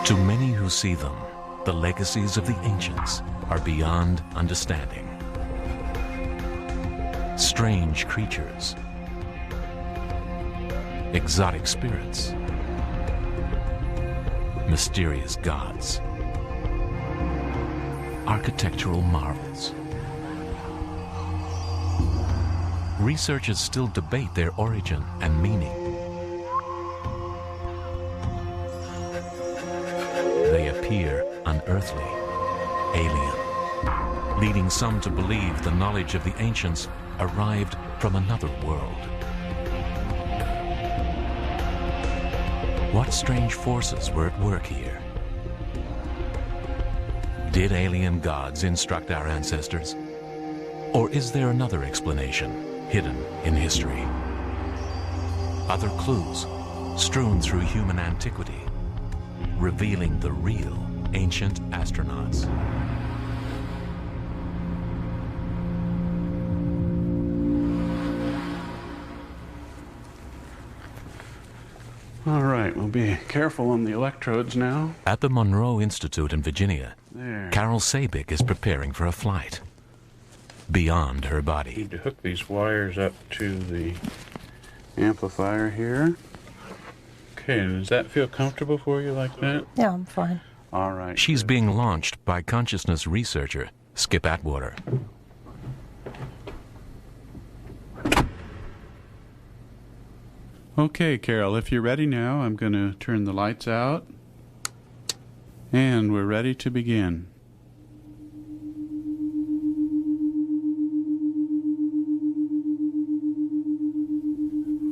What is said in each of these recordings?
To many who see them, the legacies of the ancients are beyond understanding. Strange creatures, exotic spirits, mysterious gods, architectural marvels. Researchers still debate their origin and meaning. They appear unearthly, alien, leading some to believe the knowledge of the ancients arrived from another world. What strange forces were at work here? Did alien gods instruct our ancestors? Or is there another explanation hidden in history? Other clues strewn through human antiquity, revealing the real ancient astronauts. All right, we'll be careful on the electrodes now. At the Monroe Institute in Virginia, There. Carol Sabik is preparing for a flight beyond her body. Need to hook these wires up to the amplifier here. Okay, and does that feel comfortable for you like that? Yeah, I'm fine. All right. She's good. being launched by consciousness researcher Skip Atwater. Okay, Carol, if you're ready now, I'm going to turn the lights out. And we're ready to begin.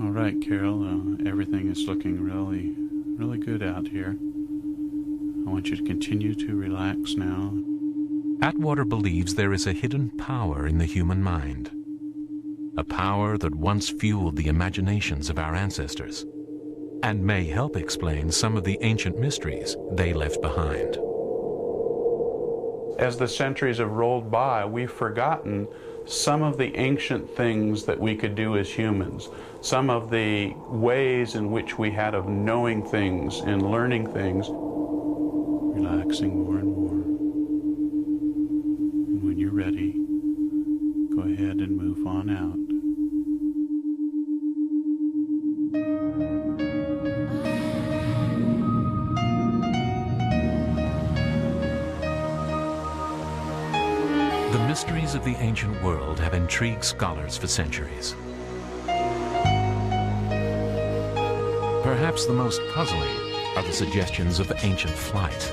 All right, Carol, everything is looking really good out here. I want you to continue to relax now. Atwater believes there is a hidden power in the human mind, a power that once fueled the imaginations of our ancestors and may help explain some of the ancient mysteries they left behind. As the centuries have rolled by, we've forgotten some of the ancient things that we could do as humans, some of the ways in which we had of knowing things and learning things. Relaxing more and more. And when you're ready, go ahead and move on out. The mysteries of the ancient world have intrigued scholars for centuries. Perhaps the most puzzling are the suggestions of ancient flight.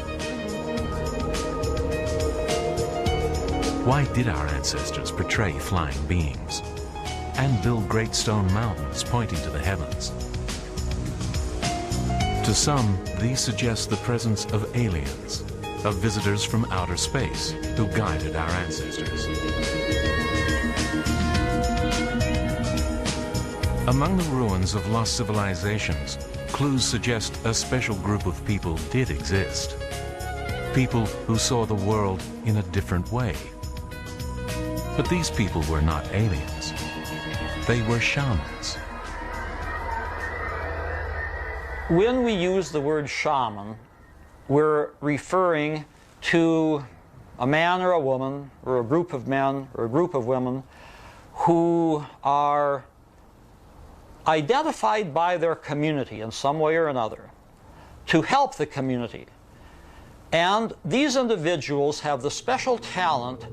Why did our ancestors portray flying beings and build great stone mountains pointing to the heavens? To some, these suggest the presence of aliens, of visitors from outer space who guided our ancestors. Among the ruins of lost civilizations, clues suggest a special group of people did exist. People who saw the world in a different way. But these people were not aliens. They were shamans. When we use the word shaman, we're referring to a man or a woman, or a group of men or a group of women who are identified by their community in some way or another to help the community. And these individuals have the special talent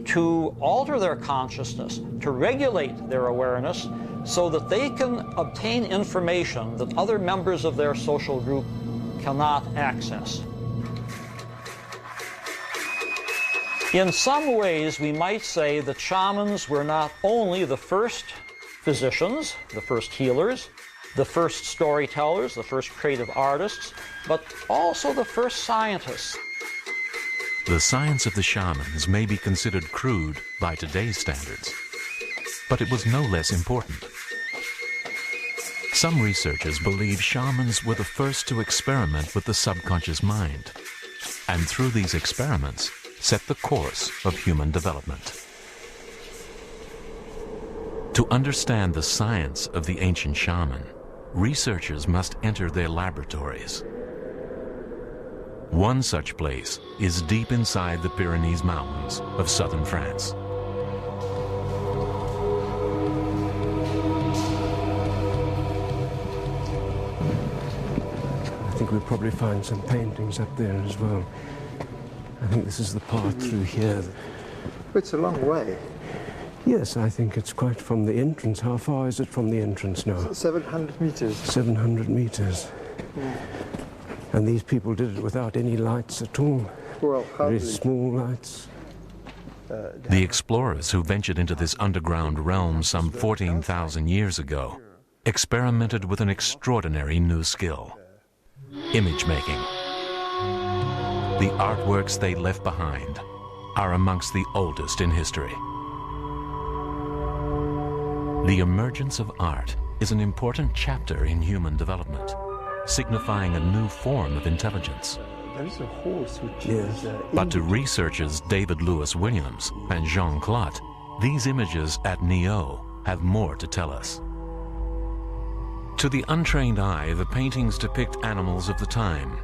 to alter their consciousness, to regulate their awareness, so that they can obtain information that other members of their social group cannot access. In some ways, we might say that shamans were not only the first physicians, the first healers, the first storytellers, the first creative artists, but also the first scientists. The science of the shamans may be considered crude by today's standards, but it was no less important. Some researchers believe shamans were the first to experiment with the subconscious mind, and through these experiments, set the course of human development. To understand the science of the ancient shaman, researchers must enter their laboratories. One such place is deep inside the Pyrenees Mountains of southern France. I think we'll probably find some paintings up there as well. I think this is the path through here. It's a long way. Yes, I think it's quite from the entrance. How far is it from the entrance now? 700 meters. 700 meters. Yeah. And these people did it without any lights at all. Well, hardly. Very small lights. The explorers who ventured into this underground realm some 14,000 years ago experimented with an extraordinary new skill: image making. The artworks they left behind are amongst the oldest in history. The emergence of art is an important chapter in human development, signifying a new form of intelligence. There is a horse which Yes. is... But to researchers David Lewis Williams and Jean Clot, these images at Neo have more to tell us. To the untrained eye, the paintings depict animals of the time,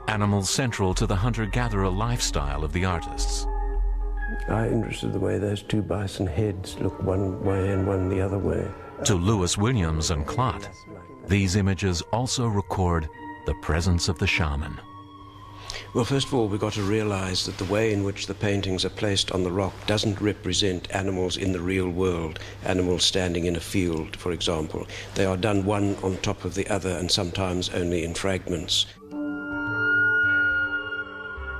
animals central to the hunter-gatherer lifestyle of the artists. I'm interested in the way those two bison heads look one way and one the other way. To Lewis Williams and Clot, these images also record the presence of the shaman. Well, first of all, we've got to realize that the way in which the paintings are placed on the rock doesn't represent animals in the real world, animals standing in a field, for example. They are done one on top of the other, and sometimes only in fragments.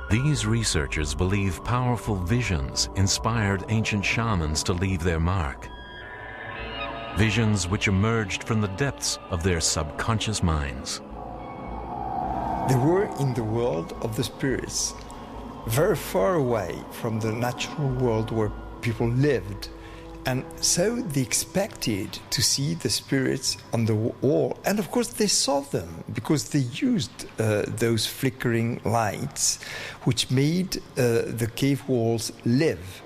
These researchers believe powerful visions inspired ancient shamans to leave their mark. Visions which emerged from the depths of their subconscious minds. They were in the world of the spirits, very far away from the natural world where people lived. And so they expected to see the spirits on the wall. And of course they saw them because they used those flickering lights which made the cave walls live.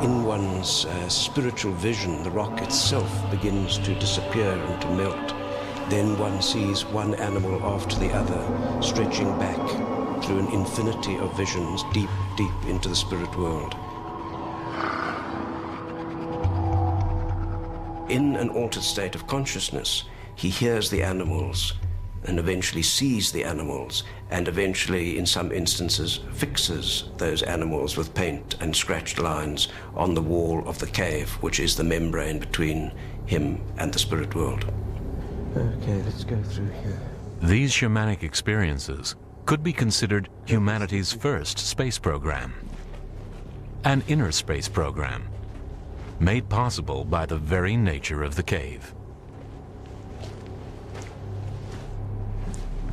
In one's spiritual vision, the rock itself begins to disappear and to melt. Then one sees one animal after the other, stretching back through an infinity of visions deep, deep into the spirit world. In an altered state of consciousness, he hears the animals and eventually sees the animals, and eventually, in some instances, fixes those animals with paint and scratched lines on the wall of the cave, which is the membrane between him and the spirit world. Okay, let's go through here. These shamanic experiences could be considered humanity's first space program, an inner space program, made possible by the very nature of the cave.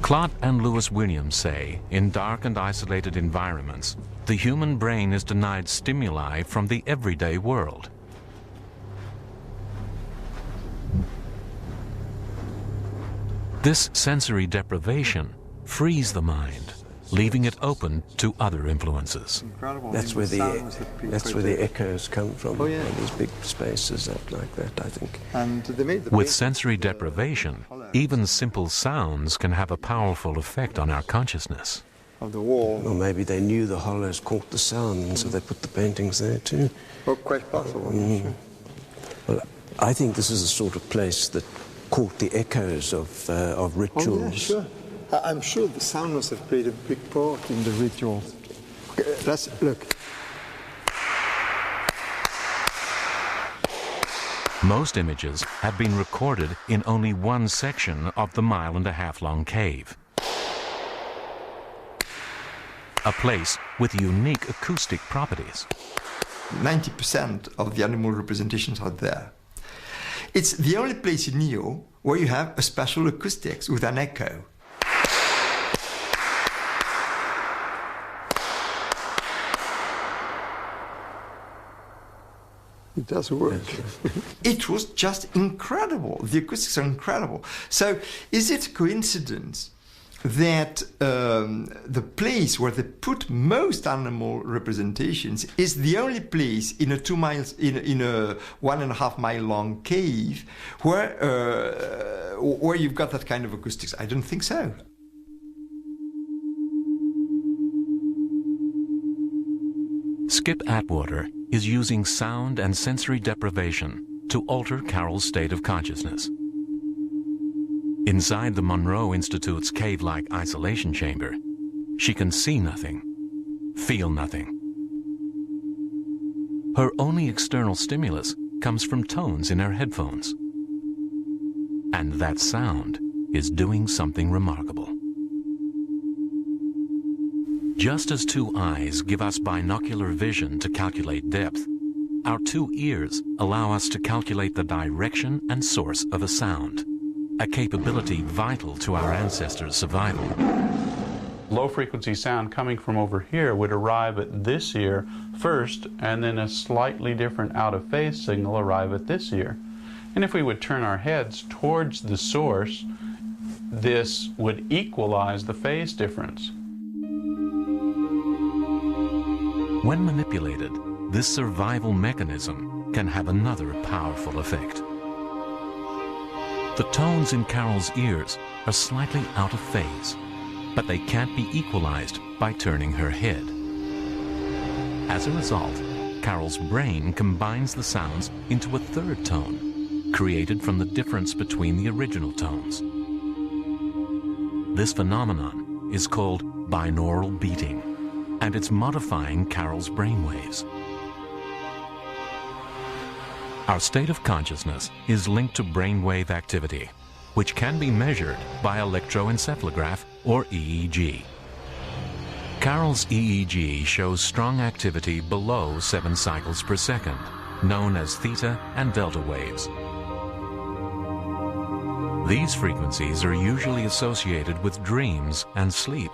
Clot and Lewis Williams say, in dark and isolated environments, the human brain is denied stimuli from the everyday world. This sensory deprivation frees the mind, leaving it open to other influences. That's where the echoes come from. Oh, yeah. These big spaces up like that, I think. And they made the With sensory deprivation, even simple sounds can have a powerful effect on our consciousness. of the wall. Or maybe they knew the hollows caught the sound, and so they put the paintings there too. Well, quite possible. Sure. Well, I think this is the sort of place that caught the echoes of rituals. Oh, yeah, sure. I'm sure the sound must have played a big part in the rituals. Okay, let's look. Most images have been recorded in only one section of the 1.5-mile-long cave. A place with unique acoustic properties. 90% of the animal representations are there. It's the only place in Neo where you have a special acoustics with an echo. It does work. It was just incredible. The acoustics are incredible. So is it a coincidence that the place where they put most animal representations is the only place in a 2 miles in a 1.5 mile long cave where you've got that kind of acoustics. I don't think so. Skip Atwater is using sound and sensory deprivation to alter Carol's state of consciousness. Inside the Monroe Institute's cave-like isolation chamber, she can see nothing, feel nothing. Her only external stimulus comes from tones in her headphones. And that sound is doing something remarkable. Just as 2 eyes give us binocular vision to calculate depth, our 2 ears allow us to calculate the direction and source of a sound, a capability vital to our ancestors' survival. Low-frequency sound coming from over here would arrive at this ear first, and then a slightly different out-of-phase signal arrive at this ear. And if we would turn our heads towards the source, this would equalize the phase difference. When manipulated, this survival mechanism can have another powerful effect. The tones in Carol's ears are slightly out of phase, but they can't be equalized by turning her head. As a result, Carol's brain combines the sounds into a third tone, created from the difference between the original tones. This phenomenon is called binaural beating, and it's modifying Carol's brainwaves. Our state of consciousness is linked to brainwave activity, which can be measured by electroencephalograph or EEG. Carol's EEG shows strong activity below 7 cycles per second, known as theta and delta waves. These frequencies are usually associated with dreams and sleep,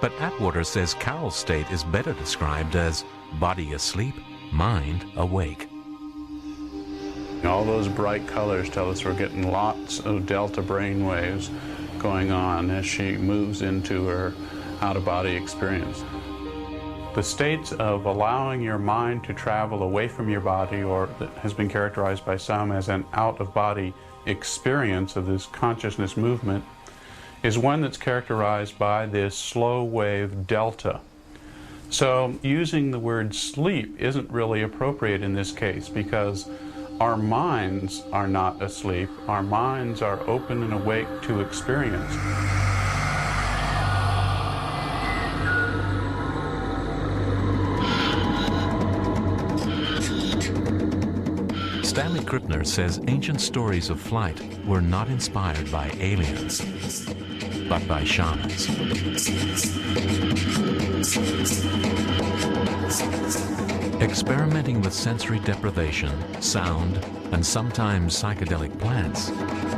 but Atwater says Carol's state is better described as body asleep, mind awake. All those bright colors tell us we're getting lots of delta brain waves going on as she moves into her out-of-body experience. The states of allowing your mind to travel away from your body, or that has been characterized by some as an out-of-body experience of this consciousness movement, is one that's characterized by this slow wave delta. So using the word sleep isn't really appropriate in this case, because our minds are not asleep. Our minds are open and awake to experience. Stanley Krippner says ancient stories of flight were not inspired by aliens, but by shamans. Experimenting with sensory deprivation, sound, and sometimes psychedelic plants,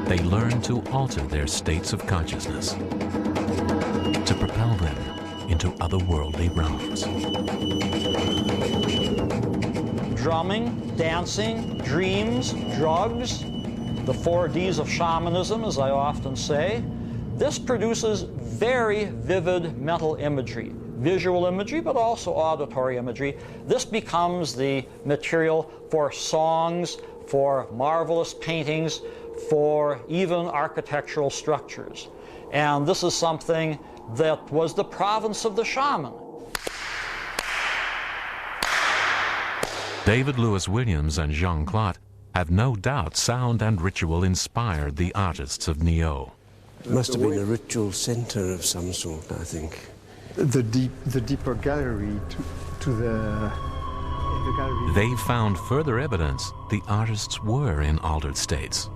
they learn to alter their states of consciousness, to propel them into otherworldly realms. Drumming, dancing, dreams, drugs, the 4 Ds of shamanism, as I often say. This produces very vivid mental imagery, visual imagery, but also auditory imagery. This becomes the material for songs, for marvelous paintings, for even architectural structures. And this is something that was the province of the shaman. David Lewis Williams and Jean Clot have no doubt sound and ritual inspired the artists of Neo. It must have been a ritual center of some sort, I think. The deeper gallery to the gallery. They found further evidence the artists were in altered states.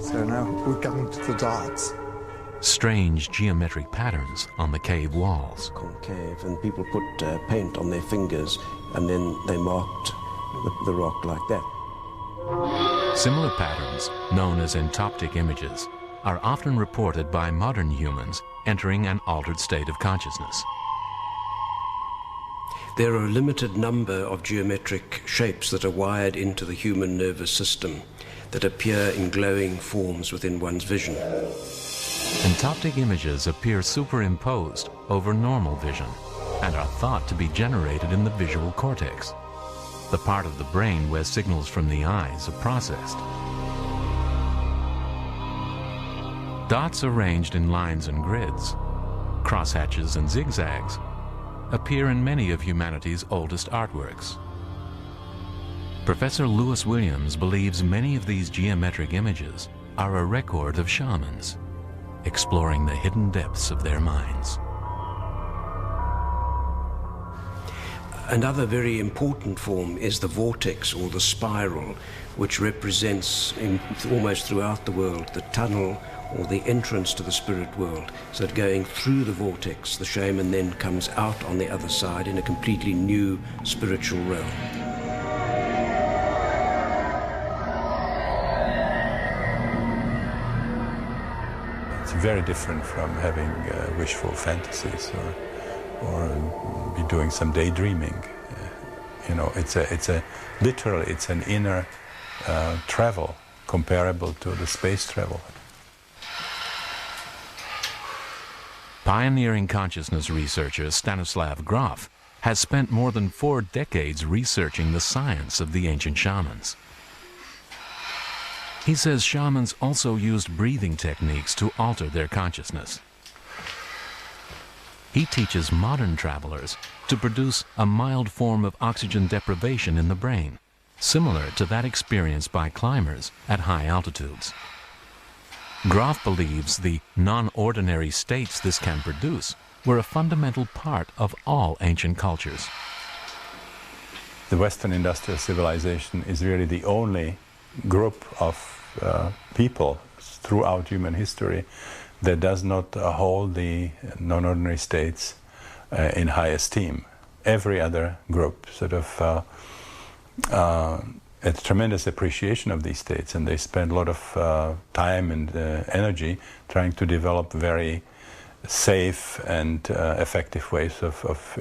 So now we're coming to the dots. Strange geometric patterns on the cave walls. Concave, and people put paint on their fingers, and then they marked the rock like that. Similar patterns, known as entoptic images, are often reported by modern humans entering an altered state of consciousness. There are a limited number of geometric shapes that are wired into the human nervous system that appear in glowing forms within one's vision. Entoptic images appear superimposed over normal vision and are thought to be generated in the visual cortex, the part of the brain where signals from the eyes are processed. Dots arranged in lines and grids, crosshatches and zigzags, appear in many of humanity's oldest artworks. Professor Lewis Williams believes many of these geometric images are a record of shamans, exploring the hidden depths of their minds. Another very important form is the vortex or the spiral, which represents almost throughout the world the tunnel or the entrance to the spirit world. So that going through the vortex, the shaman then comes out on the other side in a completely new spiritual realm. It's very different from having wishful fantasies or be doing some daydreaming. You know, literally it's an inner travel comparable to the space travel. Pioneering consciousness researcher Stanislav Grof has spent more than 4 decades researching the science of the ancient shamans. He says shamans also used breathing techniques to alter their consciousness. He teaches modern travelers to produce a mild form of oxygen deprivation in the brain, similar to that experienced by climbers at high altitudes. Grof believes the non-ordinary states this can produce were a fundamental part of all ancient cultures. The Western industrial civilization is really the only group of people throughout human history that does not hold the non-ordinary states in high esteem. Every other group sort of a tremendous appreciation of these states, and they spend a lot of time and energy trying to develop very safe and effective ways of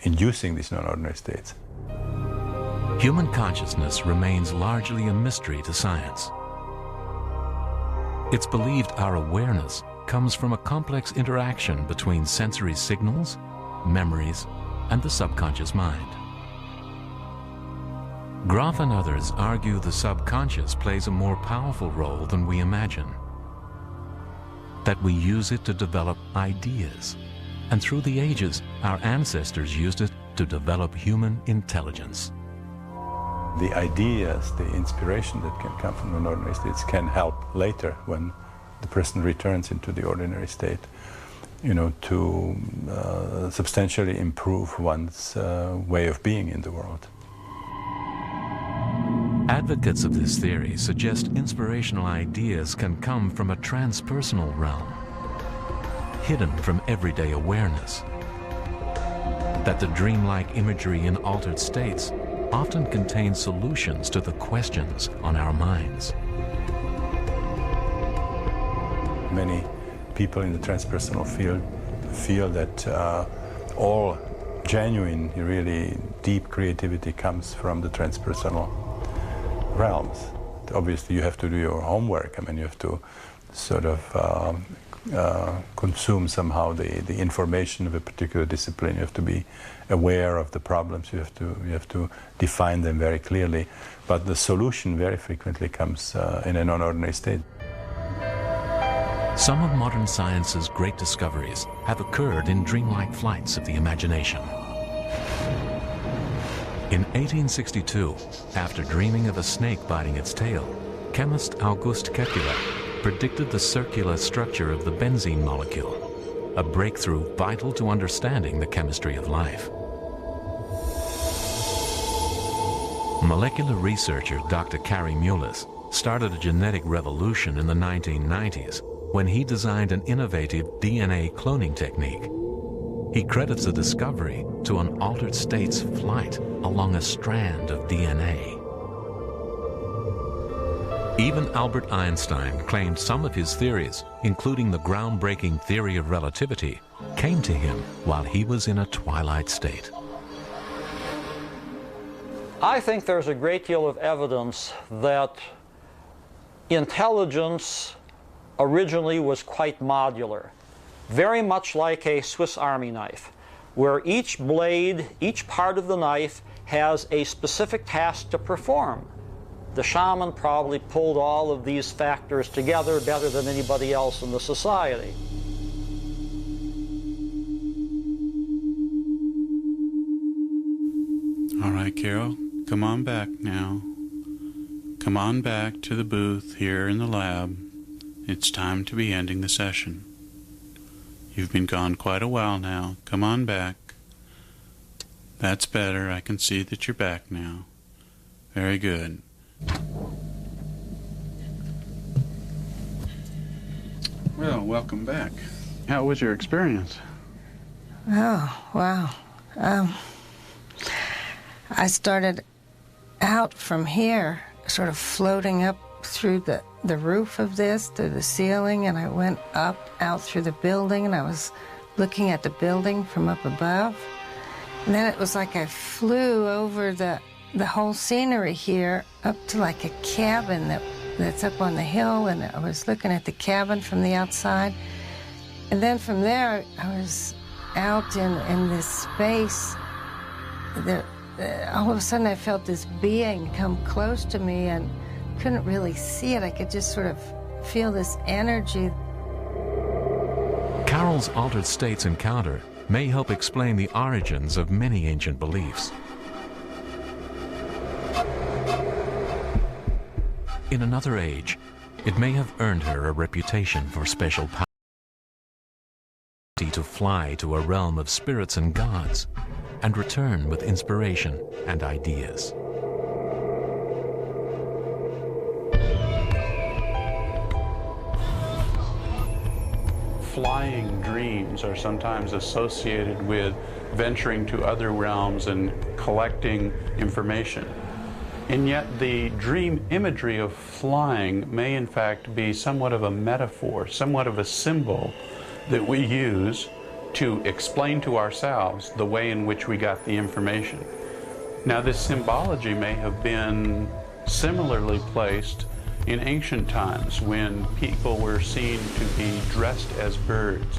inducing these non-ordinary states. Human consciousness remains largely a mystery to science. It's believed our awareness comes from a complex interaction between sensory signals, memories, and the subconscious mind. Grof and others argue the subconscious plays a more powerful role than we imagine, that we use it to develop ideas, and through the ages, our ancestors used it to develop human intelligence. The ideas, the inspiration that can come from the non-ordinary states can help later when the person returns into the ordinary state, you know, to substantially improve one's way of being in the world. Advocates of this theory suggest inspirational ideas can come from a transpersonal realm, hidden from everyday awareness, that the dreamlike imagery in altered states often contains solutions to the questions on our minds. Many people in the transpersonal field feel that all genuine, really deep creativity comes from the transpersonal realms. Obviously, you have to do your homework. I mean, you have to sort of consume somehow the information of a particular discipline. You have to be aware of the problems. You have to define them very clearly. But the solution very frequently comes in a non-ordinary state. Some of modern science's great discoveries have occurred in dreamlike flights of the imagination. In 1862, after dreaming of a snake biting its tail, chemist August Kekule predicted the circular structure of the benzene molecule, a breakthrough vital to understanding the chemistry of life. Molecular researcher Dr. Kari Mullis started a genetic revolution in the 1990s when he designed an innovative DNA cloning technique. He credits the discovery to an altered state's flight along a strand of DNA. Even Albert Einstein claimed some of his theories, including the groundbreaking theory of relativity, came to him while he was in a twilight state. I think there's a great deal of evidence that intelligence originally was quite modular, very much like a Swiss Army knife, where each blade, each part of the knife has a specific task to perform. The shaman probably pulled all of these factors together better than anybody else in the society. All right, Carol, come on back now. Come on back to the booth here in the lab. It's time to be ending the session. You've been gone quite a while now. Come on back. That's better. I can see that you're back now. Very good. Well, welcome back. How was your experience? Oh, wow. I started out from here, sort of floating up through the roof of this, through the ceiling, and I went up, out through the building, and I was looking at the building from up above. And then it was like I flew over the whole scenery here up to like a cabin that's up on the hill, and I was looking at the cabin from the outside. And then from there, I was out in this space. All of a sudden, I felt this being come close to me and couldn't really see it. I could just sort of feel this energy. Carol's altered states encounter may help explain the origins of many ancient beliefs. In another age, it may have earned her a reputation for special power to fly to a realm of spirits and gods and return with inspiration and ideas. Flying dreams are sometimes associated with venturing to other realms and collecting information. And yet the dream imagery of flying may in fact be somewhat of a metaphor, somewhat of a symbol that we use to explain to ourselves the way in which we got the information. Now, this symbology may have been similarly placed in ancient times when people were seen to be dressed as birds.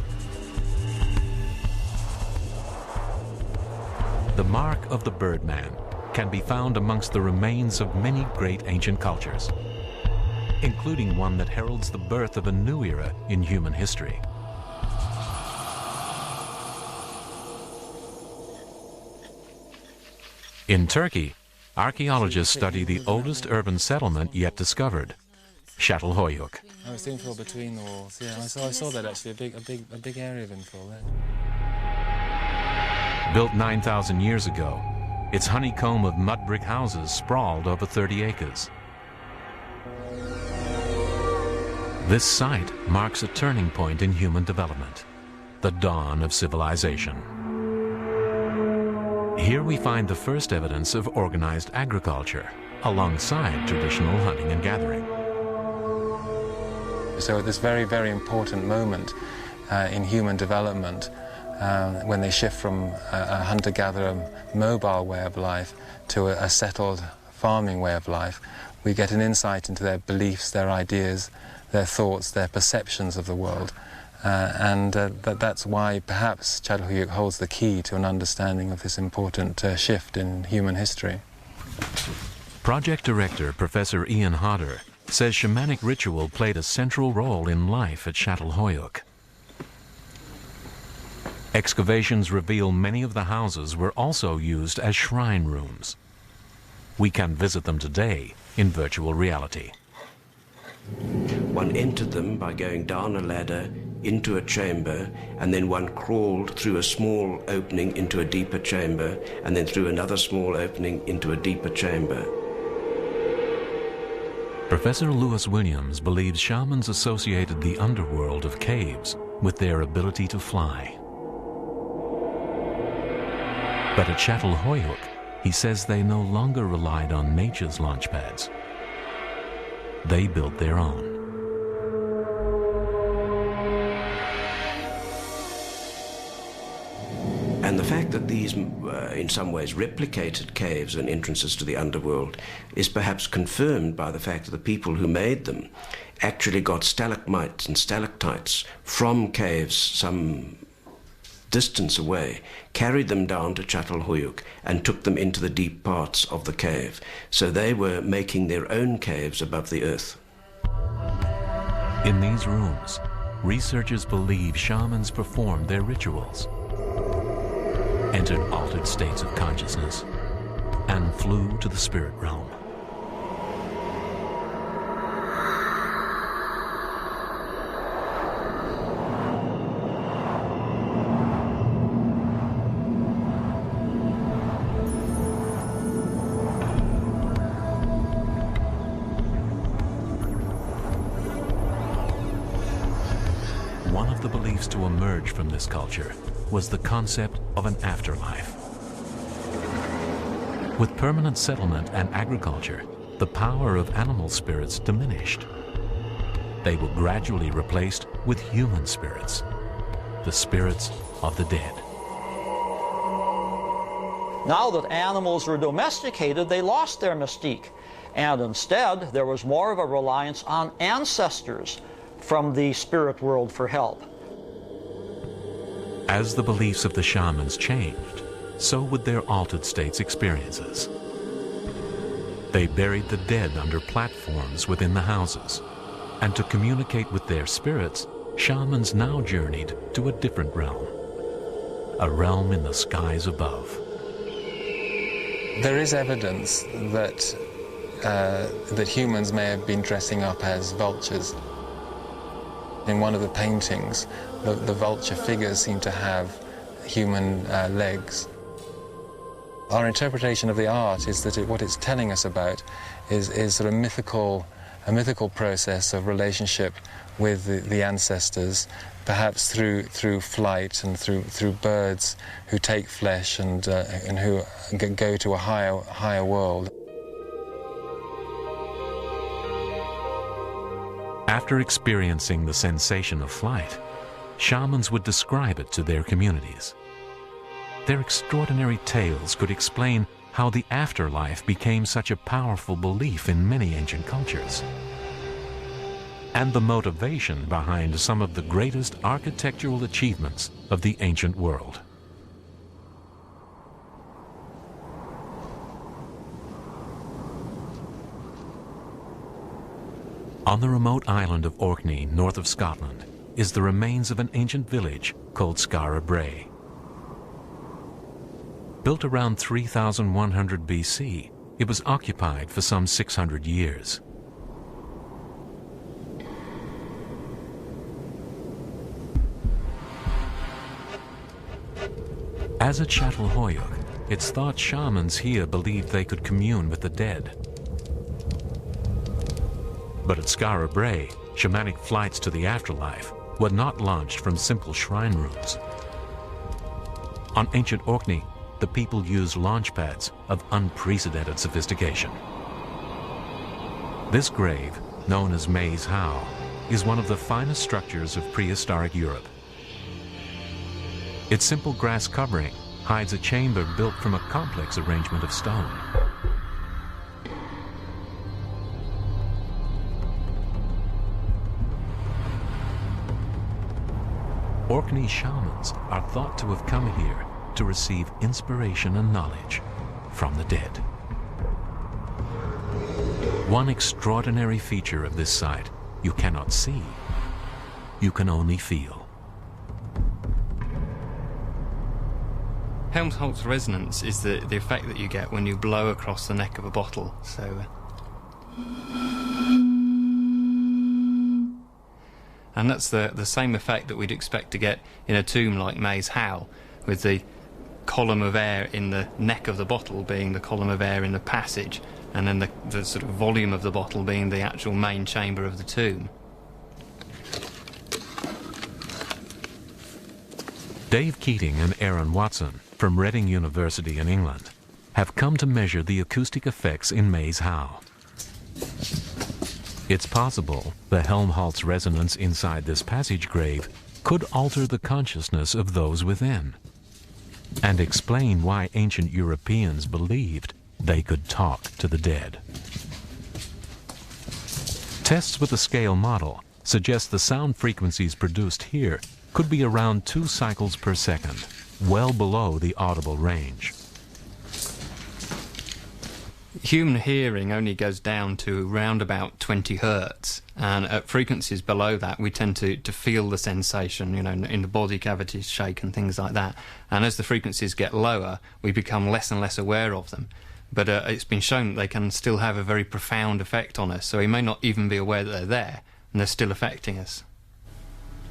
The mark of the Birdman can be found amongst the remains of many great ancient cultures, including one that heralds the birth of a new era in human history. In Turkey, archaeologists study the oldest urban settlement yet discovered, Çatalhöyük. I was infill between the walls. Yeah, I saw that actually, a big area of infill there. Built 9,000 years ago, its honeycomb of mud brick houses sprawled over 30 acres. This site marks a turning point in human development, the dawn of civilization. Here we find the first evidence of organized agriculture, alongside traditional hunting and gathering. So at this very, very important moment in human development, when they shift from a hunter-gatherer mobile way of life to a settled farming way of life, we get an insight into their beliefs, their ideas, their thoughts, their perceptions of the world. That's why perhaps Çatalhöyük holds the key to an understanding of this important shift in human history. Project director Professor Ian Hodder says shamanic ritual played a central role in life at Çatalhöyük. Excavations reveal many of the houses were also used as shrine rooms. We can visit them today in virtual reality. One entered them by going down a ladder into a chamber, and then one crawled through a small opening into a deeper chamber, and then through another small opening into a deeper chamber. Professor Lewis Williams believes shamans associated the underworld of caves with their ability to fly. But at Çatalhöyük, he says they no longer relied on nature's launch pads. They built their own. And the fact that these, in some ways, replicated caves and entrances to the underworld is perhaps confirmed by the fact that the people who made them actually got stalagmites and stalactites from caves some distance away, carried them down to Çatalhöyük and took them into the deep parts of the cave. So they were making their own caves above the earth. In these rooms, researchers believe shamans performed their rituals, entered altered states of consciousness, and flew to the spirit realm. One of the beliefs to emerge from this culture was the concept of an afterlife. With permanent settlement and agriculture, the power of animal spirits diminished. They were gradually replaced with human spirits, the spirits of the dead. Now that animals were domesticated, they lost their mystique, and instead there was more of a reliance on ancestors from the spirit world for help. As the beliefs of the shamans changed, so would their altered states experiences. They buried the dead under platforms within the houses, and to communicate with their spirits, shamans now journeyed to a different realm, a realm in the skies above. There is evidence that that humans may have been dressing up as vultures. In one of the paintings, the vulture figures seem to have human legs. Our interpretation of the art is that what it's telling us about is sort of a mythical process of relationship with the ancestors, perhaps through flight and through birds who take flesh and who go to a higher world. After experiencing the sensation of flight, shamans would describe it to their communities. Their extraordinary tales could explain how the afterlife became such a powerful belief in many ancient cultures, and the motivation behind some of the greatest architectural achievements of the ancient world. On the remote island of Orkney, north of Scotland, is the remains of an ancient village called Skara Brae. Built around 3100 BC, it was occupied for some 600 years. As at Çatalhöyük, it's thought shamans here believed they could commune with the dead. But at Skara Brae, shamanic flights to the afterlife were not launched from simple shrine rooms. On ancient Orkney, the people used launch pads of unprecedented sophistication. This grave, known as Maes Howe, is one of the finest structures of prehistoric Europe. Its simple grass covering hides a chamber built from a complex arrangement of stone. Orkney shamans are thought to have come here to receive inspiration and knowledge from the dead. One extraordinary feature of this site you cannot see, you can only feel. Helmholtz resonance is the effect that you get when you blow across the neck of a bottle. And that's the same effect that we'd expect to get in a tomb like Maes Howe, with the column of air in the neck of the bottle being the column of air in the passage, and then the sort of volume of the bottle being the actual main chamber of the tomb. Dave Keating and Aaron Watson from Reading University in England have come to measure the acoustic effects in Maes Howe. It's possible the Helmholtz resonance inside this passage grave could alter the consciousness of those within, and explain why ancient Europeans believed they could talk to the dead. Tests with a scale model suggest the sound frequencies produced here could be around 2 cycles per second, well below the audible range. Human hearing only goes down to around about 20 hertz, and at frequencies below that we tend to feel the sensation, you know, in the body cavities shake and things like that. And as the frequencies get lower, we become less and less aware of them. But it's been shown that they can still have a very profound effect on us, so we may not even be aware that they're there, and they're still affecting us.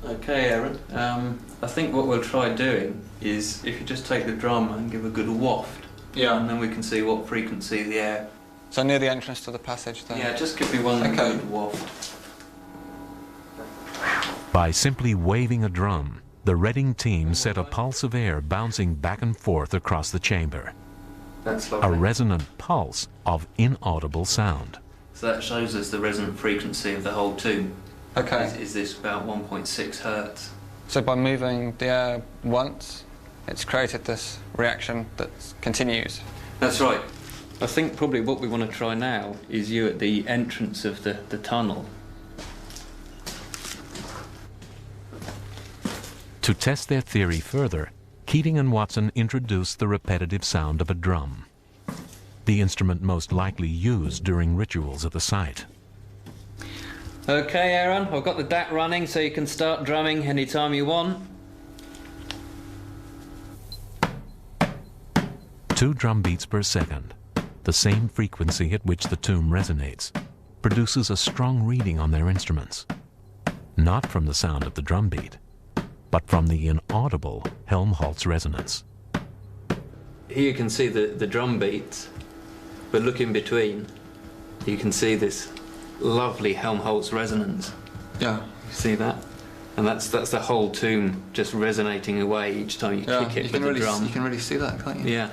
Okay, Aaron, I think what we'll try doing is, if you just take the drum and give a good waft, yeah, and then we can see what frequency the air... So near the entrance to the passage there? Yeah, just give me one good waft. By simply waving a drum, the Reading team set a pulse of air bouncing back and forth across the chamber. That's A lovely. resonant pulse of inaudible sound. So that shows us the resonant frequency of the whole tomb. Okay. Is this about 1.6 hertz? So by moving the air once, it's created this reaction that continues? That's right. I think probably what we want to try now is you at the entrance of the tunnel. To test their theory further, Keating and Watson introduced the repetitive sound of a drum, the instrument most likely used during rituals at the site. Okay, Aaron, I've got the DAT running, so you can start drumming anytime you want. 2 drum beats per second, the same frequency at which the tomb resonates, produces a strong reading on their instruments, not from the sound of the drum beat, but from the inaudible Helmholtz resonance. Here you can see the drum beats, but look in between. You can see this lovely Helmholtz resonance. Yeah. You see that? And that's the whole tomb just resonating away each time you kick it with the drum. You can really see that, can't you? Yeah.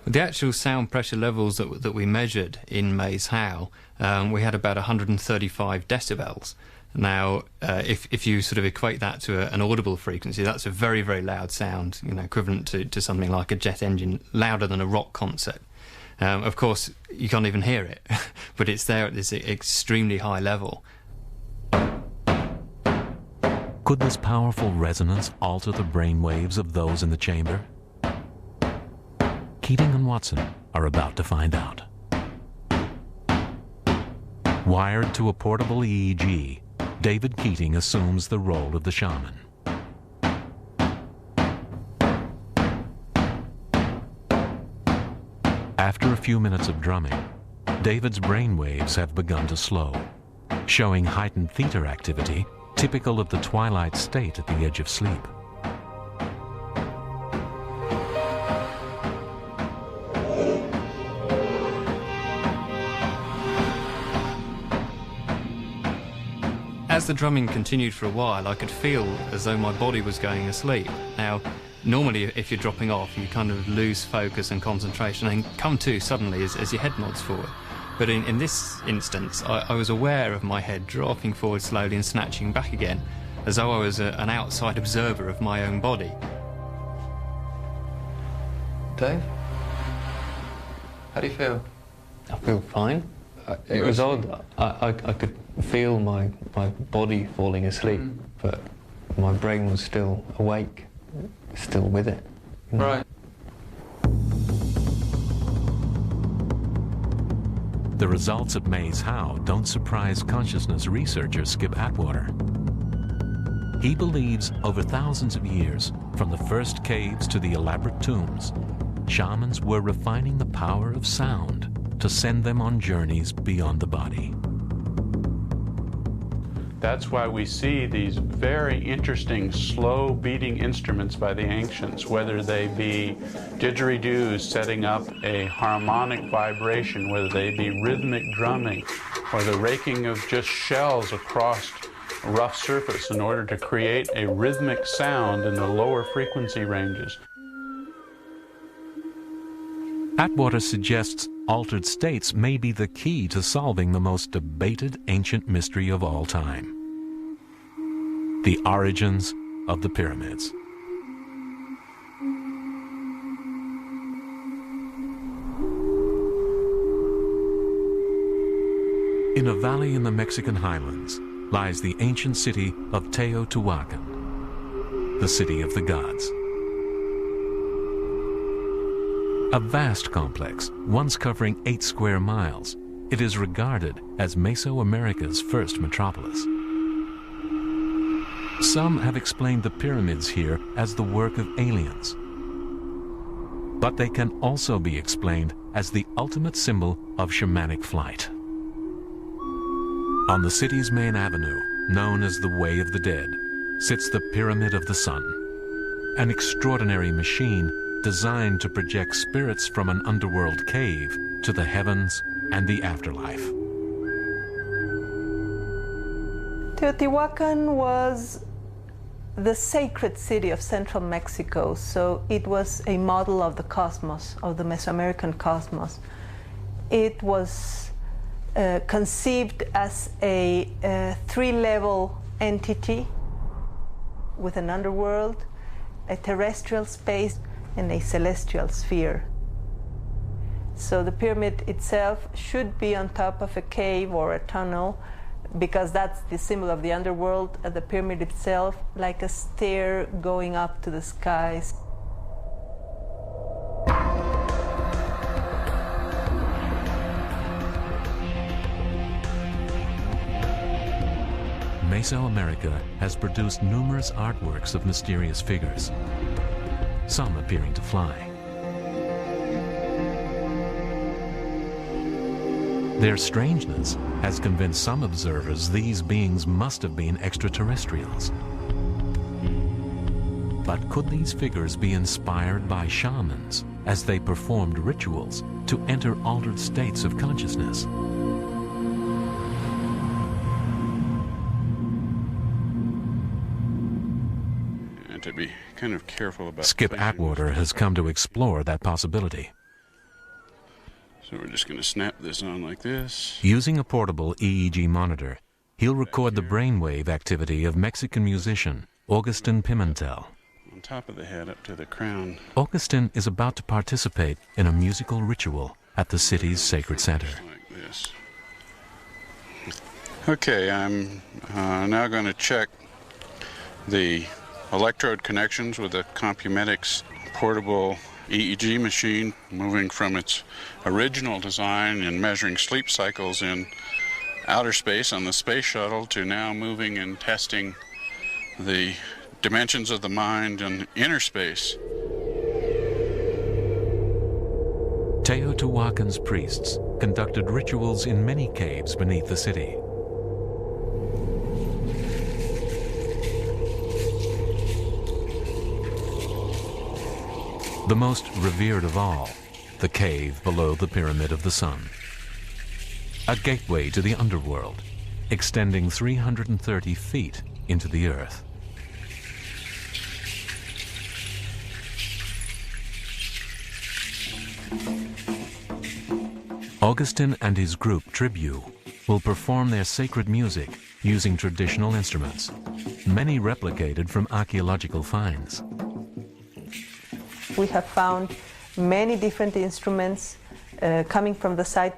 The actual sound pressure levels that we measured in Maze Howe, we had about 135 decibels. Now, if you sort of equate that to an audible frequency, that's a very, very loud sound, you know, equivalent to something like a jet engine, louder than a rock concert. Of course, you can't even hear it, but it's there at this extremely high level. Could this powerful resonance alter the brain waves of those in the chamber? Keating and Watson are about to find out. Wired to a portable EEG, David Keating assumes the role of the shaman. After a few minutes of drumming, David's brain waves have begun to slow, showing heightened theta activity typical of the twilight state at the edge of sleep. As the drumming continued for a while, I could feel as though my body was going asleep. Now, normally if you're dropping off, you kind of lose focus and concentration and come to suddenly as your head nods forward. But in this instance, I was aware of my head dropping forward slowly and snatching back again, as though I was an outside observer of my own body. Dave? How do you feel? I feel fine. It was odd. I could feel my body falling asleep, but my brain was still awake, still with it. You know? Right. The results at Maze Howe don't surprise consciousness researcher Skip Atwater. He believes over thousands of years, from the first caves to the elaborate tombs, shamans were refining the power of sound to send them on journeys beyond the body. That's why we see these very interesting slow beating instruments by the ancients, whether they be didgeridoos setting up a harmonic vibration, whether they be rhythmic drumming, or the raking of just shells across a rough surface in order to create a rhythmic sound in the lower frequency ranges. Atwater suggests altered states may be the key to solving the most debated ancient mystery of all time: the origins of the pyramids. In a valley in the Mexican highlands lies the ancient city of Teotihuacan, the city of the gods. A vast complex, once covering 8 square miles, it is regarded as Mesoamerica's first metropolis. Some have explained the pyramids here as the work of aliens, but they can also be explained as the ultimate symbol of shamanic flight. On the city's main avenue, known as the Way of the Dead, sits the Pyramid of the Sun, an extraordinary machine designed to project spirits from an underworld cave to the heavens and the afterlife. Teotihuacan was the sacred city of central Mexico, so it was a model of the cosmos, of the Mesoamerican cosmos. It was conceived as a 3-level entity with an underworld, a terrestrial space, and a celestial sphere. So the pyramid itself should be on top of a cave or a tunnel, because that's the symbol of the underworld, and the pyramid itself like a stair going up to the skies. Mesoamerica has produced numerous artworks of mysterious figures, some appearing to fly. Their strangeness has convinced some observers these beings must have been extraterrestrials. But could these figures be inspired by shamans as they performed rituals to enter altered states of consciousness? To be kind of careful about Skip Atwater has come to explore that possibility. So we're just going to snap this on like this. Using a portable EEG monitor, he'll record the brainwave activity of Mexican musician Augustin Pimentel. On top of the head up to the crown. Augustin is about to participate in a musical ritual at the city's sacred center. Like this. Okay, I'm now going to check the electrode connections with the Compumetics portable EEG machine, moving from its original design and measuring sleep cycles in outer space on the space shuttle to now moving and testing the dimensions of the mind in inner space. Teotihuacan's priests conducted rituals in many caves beneath the city. The most revered of all, the cave below the Pyramid of the Sun. A gateway to the underworld, extending 330 feet into the earth. Augustin and his group Tribu will perform their sacred music using traditional instruments, many replicated from archaeological finds. We have found many different instruments coming from the site,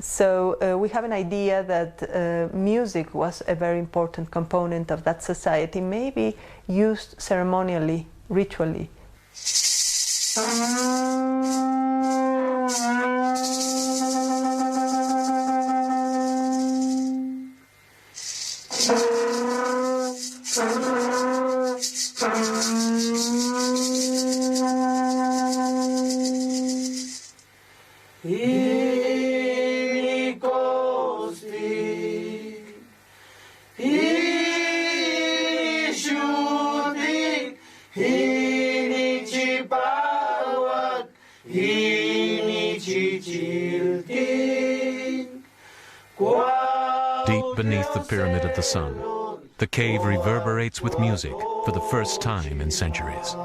so we have an idea that music was a very important component of that society, maybe used ceremonially, ritually. Deep beneath the Pyramid of the Sun, the cave reverberates with music for the first time in centuries.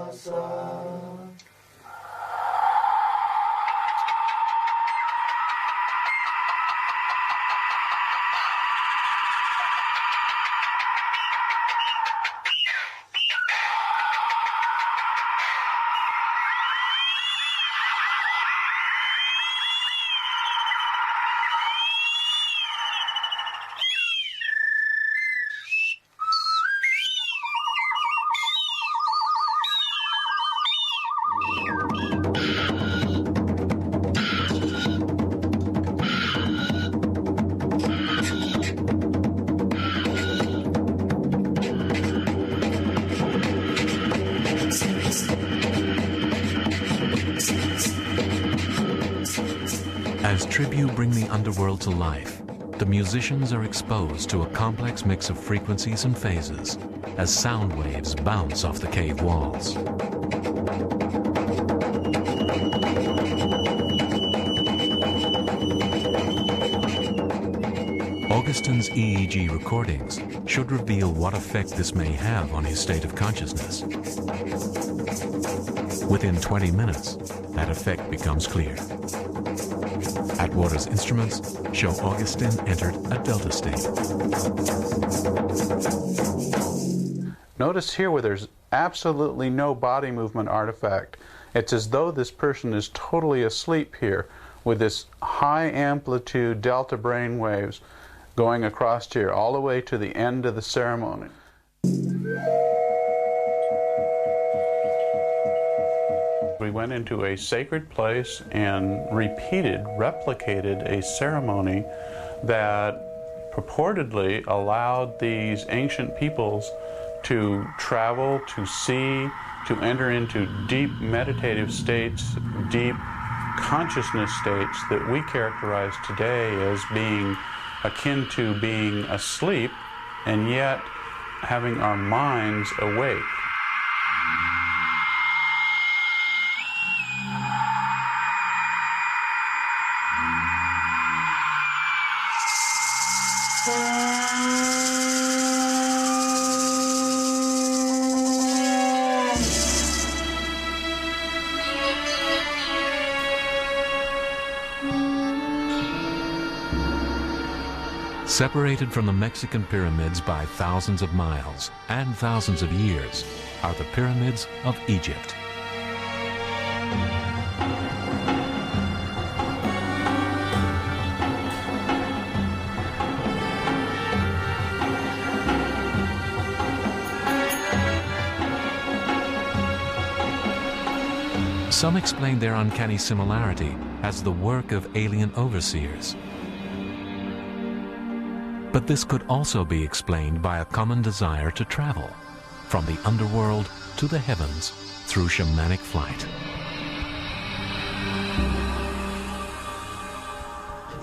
As tribute bring the underworld to life, the musicians are exposed to a complex mix of frequencies and phases as sound waves bounce off the cave walls. Augustine's EEG recordings should reveal what effect this may have on his state of consciousness. Within 20 minutes, that effect becomes clear. Atwater's instruments show Augustine entered a delta state. Notice here where there's absolutely no body movement artifact. It's as though this person is totally asleep here with this high amplitude delta brain waves going across here all the way to the end of the ceremony. We went into a sacred place and replicated a ceremony that purportedly allowed these ancient peoples to travel, to see, to enter into deep meditative states, deep consciousness states that we characterize today as being akin to being asleep and yet having our minds awake. Separated from the Mexican pyramids by thousands of miles and thousands of years are the pyramids of Egypt. Some explain their uncanny similarity as the work of alien overseers. But this could also be explained by a common desire to travel from the underworld to the heavens through shamanic flight.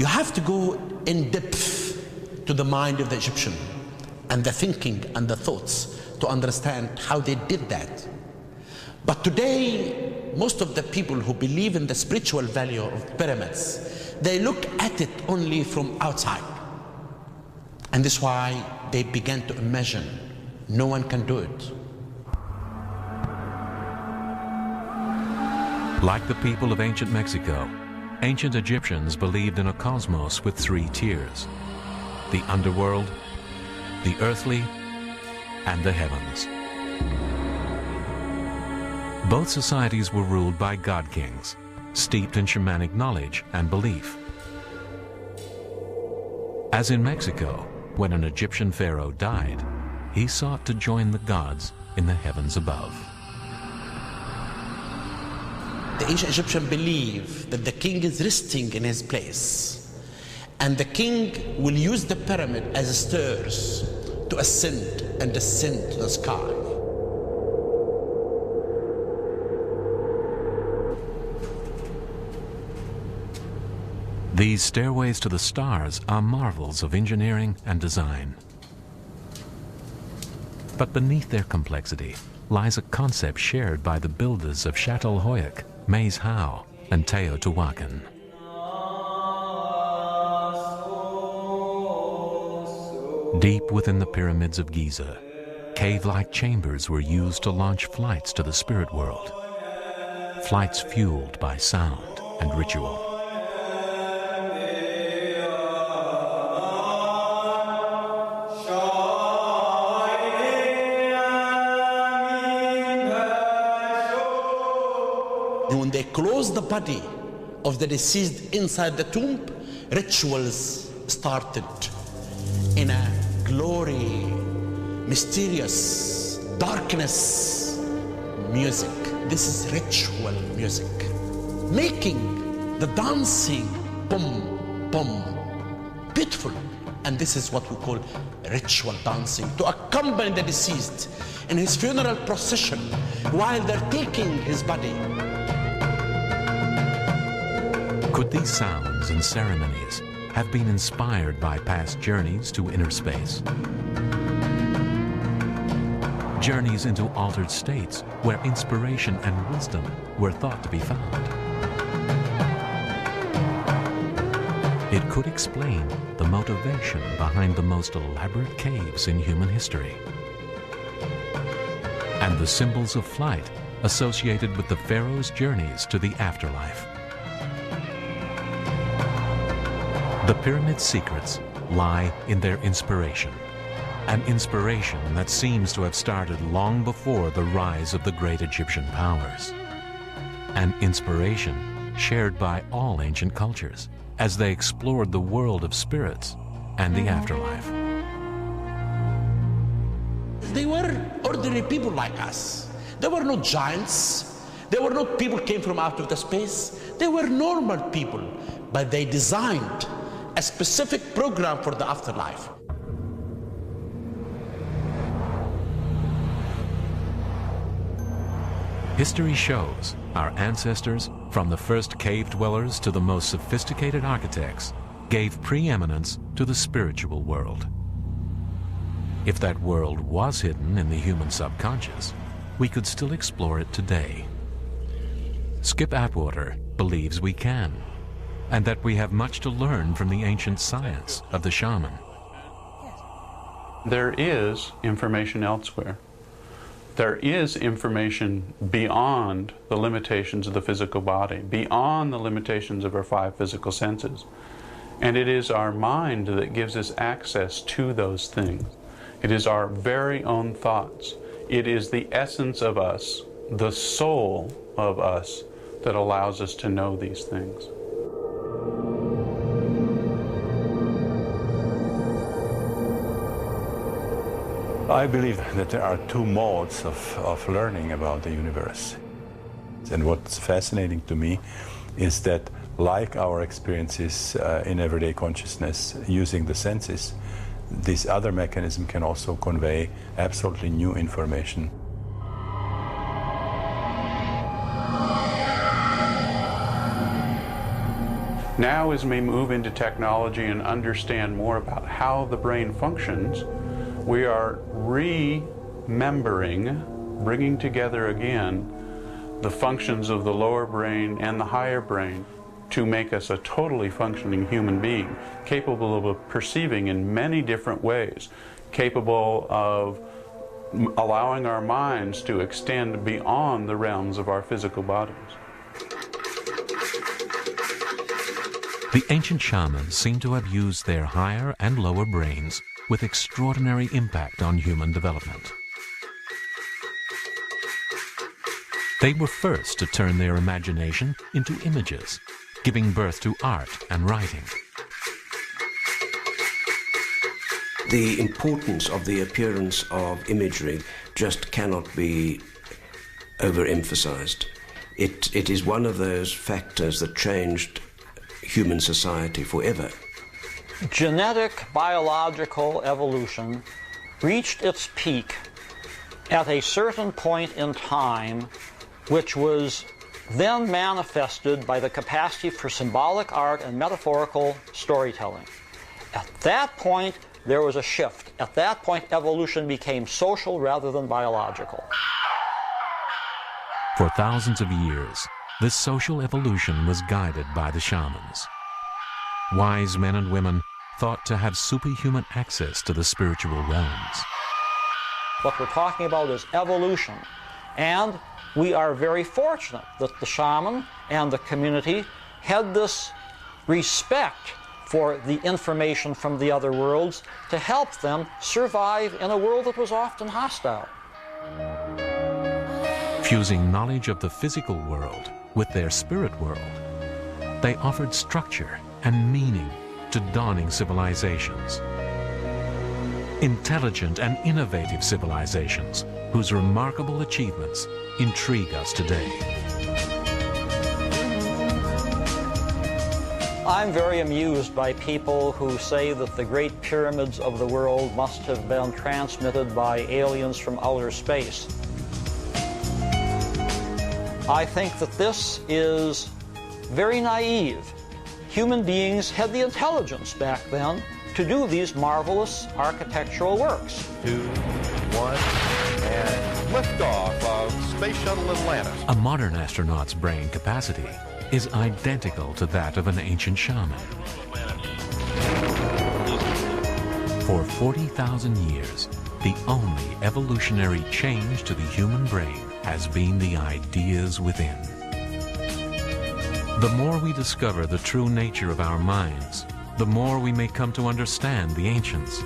You have to go in depth to the mind of the Egyptian and the thinking and the thoughts to understand how they did that. But today, most of the people who believe in the spiritual value of pyramids, they look at it only from outside. And that's why they began to imagine no one can do it. Like the people of ancient Mexico, ancient Egyptians believed in a cosmos with three tiers: the underworld, the earthly, and the heavens. Both societies were ruled by god-kings, steeped in shamanic knowledge and belief. As in Mexico, when an Egyptian pharaoh died, he sought to join the gods in the heavens above. The ancient Egyptian believed that the king is resting in his place, and the king will use the pyramid as stairs to ascend and descend to the sky. These stairways to the stars are marvels of engineering and design. But beneath their complexity lies a concept shared by the builders of Çatalhöyük, Maes Howell, and Teotihuacan. Deep within the pyramids of Giza, cave-like chambers were used to launch flights to the spirit world. Flights fueled by sound and ritual. When they closed the body of the deceased inside the tomb, rituals started in a glory, mysterious, darkness music. This is ritual music, making the dancing boom, boom, beautiful. And this is what we call ritual dancing, to accompany the deceased in his funeral procession while they're taking his body. Could these sounds and ceremonies have been inspired by past journeys to inner space? Journeys into altered states where inspiration and wisdom were thought to be found. It could explain the motivation behind the most elaborate caves in human history and the symbols of flight associated with the pharaoh's journeys to the afterlife. The pyramid's secrets lie in their inspiration, an inspiration that seems to have started long before the rise of the great Egyptian powers. An inspiration shared by all ancient cultures as they explored the world of spirits and the afterlife. They were ordinary people like us. They were not giants. They were not people who came from out of the space. They were normal people, but they designed a specific program for the afterlife. History shows our ancestors, from the first cave dwellers to the most sophisticated architects, gave preeminence to the spiritual world. If that world was hidden in the human subconscious, we could still explore it today. Skip Atwater believes we can, and that we have much to learn from the ancient science of the shaman. There is information elsewhere. There is information beyond the limitations of the physical body, beyond the limitations of our 5 physical senses. And it is our mind that gives us access to those things. It is our very own thoughts. It is the essence of us, the soul of us, that allows us to know these things. I believe that there are 2 modes of learning about the universe. And what's fascinating to me is that, like our experiences in everyday consciousness using the senses, this other mechanism can also convey absolutely new information. Now, as we move into technology and understand more about how the brain functions, we are remembering, bringing together again, the functions of the lower brain and the higher brain to make us a totally functioning human being, capable of perceiving in many different ways, capable of allowing our minds to extend beyond the realms of our physical bodies. The ancient shamans seem to have used their higher and lower brains with extraordinary impact on human development. They were first to turn their imagination into images, giving birth to art and writing. The importance of the appearance of imagery just cannot be overemphasized. It is one of those factors that changed human society forever. Genetic biological evolution reached its peak at a certain point in time, which was then manifested by the capacity for symbolic art and metaphorical storytelling. At that point, there was a shift. At that point, evolution became social rather than biological. For thousands of years, this social evolution was guided by the shamans. Wise men and women thought to have superhuman access to the spiritual realms. What we're talking about is evolution, and we are very fortunate that the shaman and the community had this respect for the information from the other worlds to help them survive in a world that was often hostile. Fusing knowledge of the physical world with their spirit world, they offered structure and meaning to dawning civilizations. Intelligent and innovative civilizations whose remarkable achievements intrigue us today. I'm very amused by people who say that the great pyramids of the world must have been transmitted by aliens from outer space. I think that this is very naive. human beings had the intelligence back then to do these marvelous architectural works. 2, 1, and liftoff of Space Shuttle Atlantis. A modern astronaut's brain capacity is identical to that of an ancient shaman. For 40,000 years, the only evolutionary change to the human brain has been the ideas within. The more we discover the true nature of our minds, the more we may come to understand the ancients.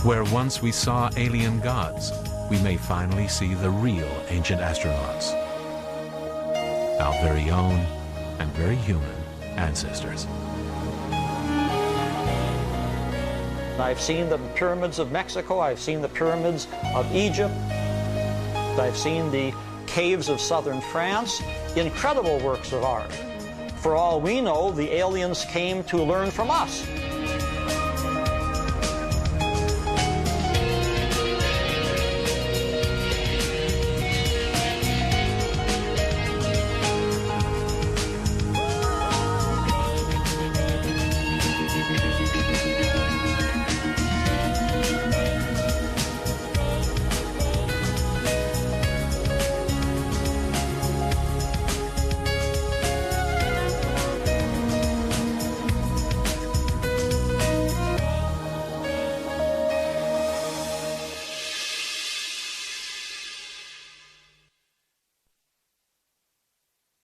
Where once we saw alien gods, we may finally see the real ancient astronauts, our very own and very human ancestors. I've seen the pyramids of Mexico, I've seen the pyramids of Egypt, I've seen the caves of southern France, incredible works of art. For all we know, the aliens came to learn from us.